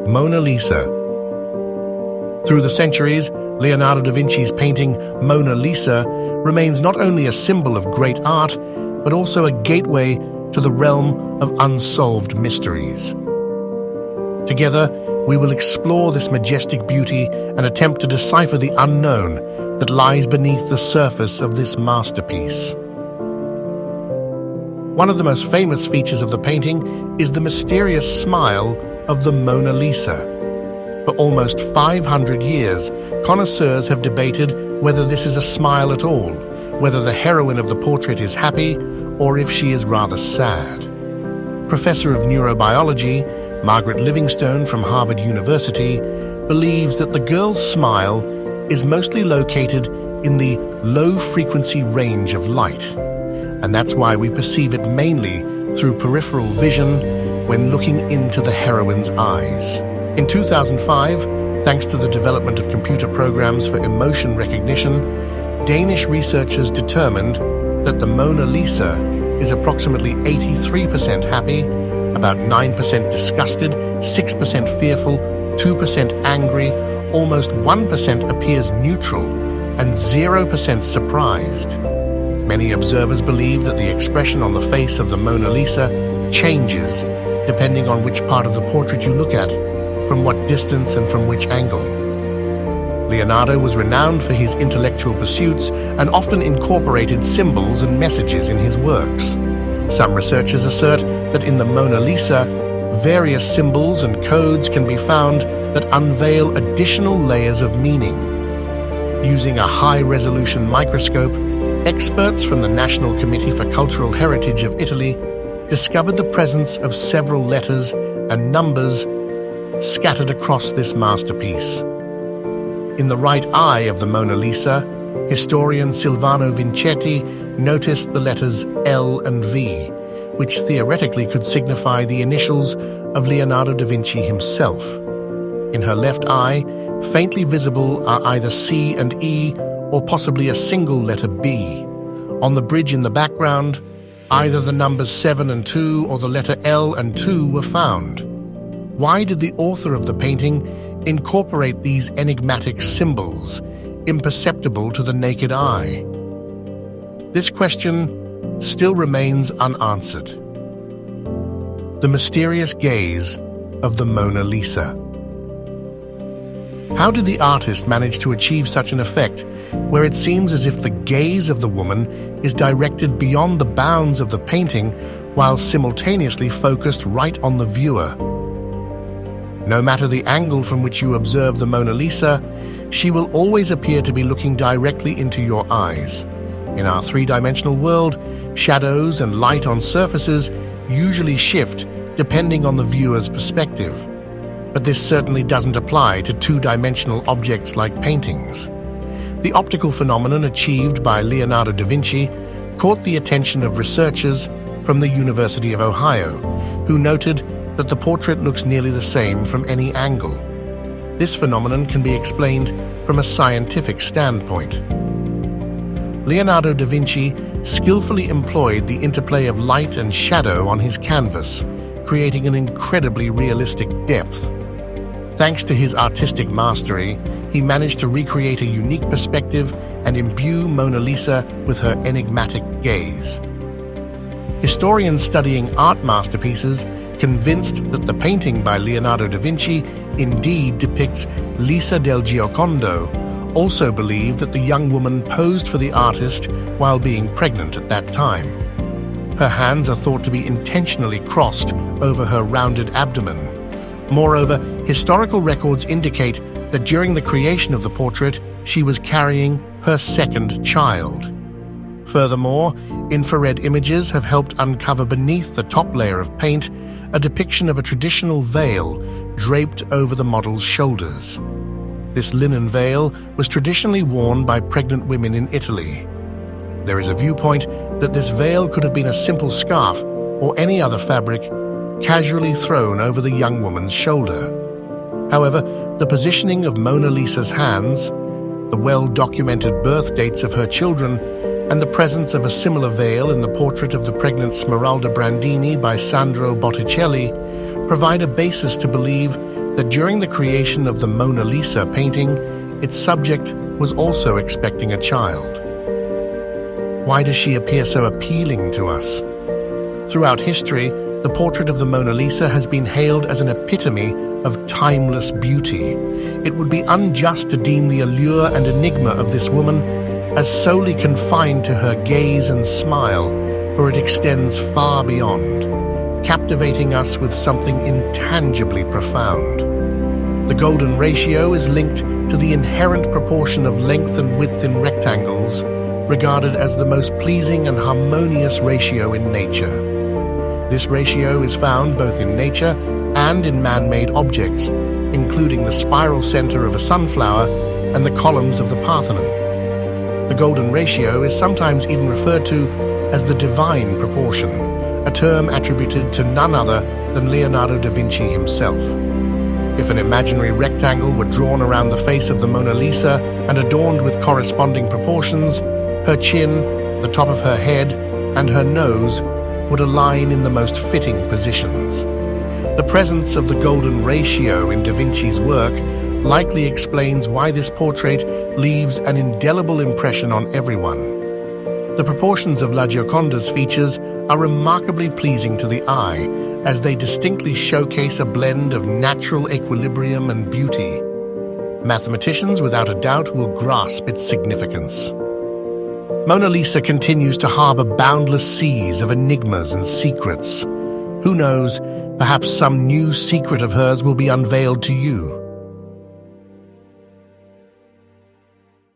Mona Lisa. Through the centuries, Leonardo da Vinci's painting Mona Lisa remains not only a symbol of great art, but also a gateway to the realm of unsolved mysteries. Together, we will explore this majestic beauty and attempt to decipher the unknown that lies beneath the surface of this masterpiece. One of the most famous features of the painting is the mysterious smile of the Mona Lisa. For almost 500 years, connoisseurs have debated whether this is a smile at all, whether the heroine of the portrait is happy or if she is rather sad. Professor of neurobiology, Margaret Livingstone from Harvard University, believes that the girl's smile is mostly located in the low-frequency range of light, and that's why we perceive it mainly through peripheral vision when looking into the heroine's eyes. In 2005, thanks to the development of computer programs for emotion recognition, Danish researchers determined that the Mona Lisa is approximately 83% happy, about 9% disgusted, 6% fearful, 2% angry, almost 1% appears neutral, and 0% surprised. Many observers believe that the expression on the face of the Mona Lisa changes depending on which part of the portrait you look at, from what distance and from which angle. Leonardo was renowned for his intellectual pursuits and often incorporated symbols and messages in his works. Some researchers assert that in the Mona Lisa, various symbols and codes can be found that unveil additional layers of meaning. Using a high-resolution microscope, experts from the National Committee for Cultural Heritage of Italy discovered the presence of several letters and numbers scattered across this masterpiece. In the right eye of the Mona Lisa, historian Silvano Vincetti noticed the letters L and V, which theoretically could signify the initials of Leonardo da Vinci himself. In her left eye, faintly visible are either C and E, or possibly a single letter B. On the bridge in the background, either the numbers 7 and 2 or the letter L and 2 were found. Why did the author of the painting incorporate these enigmatic symbols, imperceptible to the naked eye? This question still remains unanswered. The mysterious gaze of the Mona Lisa. How did the artist manage to achieve such an effect, where it seems as if the gaze of the woman is directed beyond the bounds of the painting while simultaneously focused right on the viewer? No matter the angle from which you observe the Mona Lisa, she will always appear to be looking directly into your eyes. In our three-dimensional world, shadows and light on surfaces usually shift depending on the viewer's perspective. But this certainly doesn't apply to two-dimensional objects like paintings. The optical phenomenon achieved by Leonardo da Vinci caught the attention of researchers from the University of Ohio, who noted that the portrait looks nearly the same from any angle. This phenomenon can be explained from a scientific standpoint. Leonardo da Vinci skillfully employed the interplay of light and shadow on his canvas, creating an incredibly realistic depth. Thanks to his artistic mastery, he managed to recreate a unique perspective and imbue Mona Lisa with her enigmatic gaze. Historians studying art masterpieces convinced that the painting by Leonardo da Vinci indeed depicts Lisa del Giocondo, also believed that the young woman posed for the artist while being pregnant at that time. Her hands are thought to be intentionally crossed over her rounded abdomen. Moreover, historical records indicate that during the creation of the portrait, she was carrying her second child. Furthermore, infrared images have helped uncover beneath the top layer of paint a depiction of a traditional veil draped over the model's shoulders. This linen veil was traditionally worn by pregnant women in Italy. There is a viewpoint that this veil could have been a simple scarf or any other fabric casually thrown over the young woman's shoulder. However, the positioning of Mona Lisa's hands, the well-documented birth dates of her children, and the presence of a similar veil in the portrait of the pregnant Smeralda Brandini by Sandro Botticelli provide a basis to believe that during the creation of the Mona Lisa painting, its subject was also expecting a child. Why does she appear so appealing to us? Throughout history, the portrait of the Mona Lisa has been hailed as an epitome of timeless beauty. It would be unjust to deem the allure and enigma of this woman as solely confined to her gaze and smile, for it extends far beyond, captivating us with something intangibly profound. The golden ratio is linked to the inherent proportion of length and width in rectangles, regarded as the most pleasing and harmonious ratio in nature. This ratio is found both in nature and in man-made objects, including the spiral center of a sunflower and the columns of the Parthenon. The golden ratio is sometimes even referred to as the divine proportion, a term attributed to none other than Leonardo da Vinci himself. If an imaginary rectangle were drawn around the face of the Mona Lisa and adorned with corresponding proportions, her chin, the top of her head, and her nose would align in the most fitting positions. The presence of the golden ratio in Da Vinci's work likely explains why this portrait leaves an indelible impression on everyone. The proportions of La Gioconda's features are remarkably pleasing to the eye, as they distinctly showcase a blend of natural equilibrium and beauty. Mathematicians, without a doubt, will grasp its significance. Mona Lisa continues to harbor boundless seas of enigmas and secrets. Who knows, perhaps some new secret of hers will be unveiled to you.